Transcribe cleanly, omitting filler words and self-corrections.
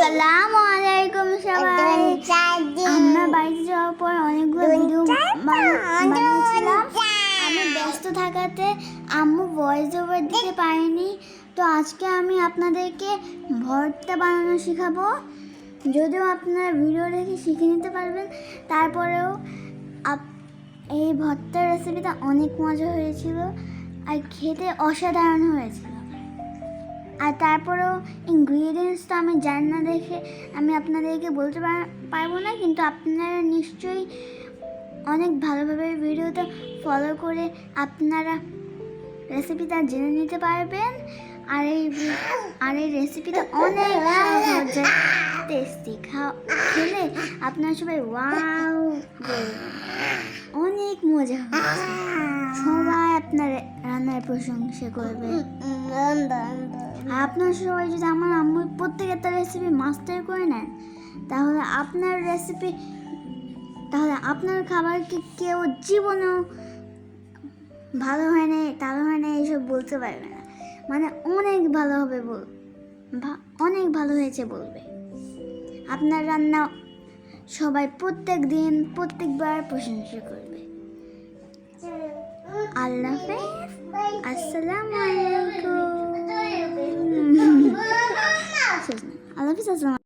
আসসালামু আলাইকুম সবাই। আমরা বাড়িতে যাওয়ার পর অনেকগুলো ভিডিও বানিয়েছিলাম। আমি ব্যস্ত থাকাতে আম্মু ভয়েস ওভার দিতে পারিনি, তো আজকে আমি আপনাদেরকে ভর্তা বানানো শেখাবো। যদিও আপনারা ভিডিও দেখে শিখে নিতে পারবেন, তারপরেও এই ভর্তার রেসিপিটা অনেক মজা হয়েছিল আর খেতে অসাধারণ হয়েছিল। আর তারপরেও ইনগ্রিডিয়েন্টস তো আমি জানি না দেখে আমি আপনাদেরকে বলতে পারবো না, কিন্তু আপনারা নিশ্চয়ই অনেক ভালোভাবে ভিডিওটা ফলো করে আপনারা রেসিপিটা জেনে নিতে পারবেন। আর এই রেসিপিটা অনেক সহজ, টেস্টি, খেলে আপনারা সবাই ওয়াও বলবেন, অনেক মজা হয়েছে। সবাই আপনার রান্নার প্রশংসা করবে। আর আপনার সবাই যদি আমার আম্মুর প্রত্যেকটা রেসিপি মাস্টার করে নেন, তাহলে আপনার খাবারকে কেউ জীবনেও ভালো হয় না এইসব বলতে পারবে না। মানে অনেক ভালো হবে, অনেক ভালো হয়েছে বলবে। আপনার রান্না সবাই প্রত্যেকবার প্রশংসা করবে। আল্লাহ হাফেজ, আসসালামু আলাইকুম। আল্লাহ হাফেজ, আসসালাম।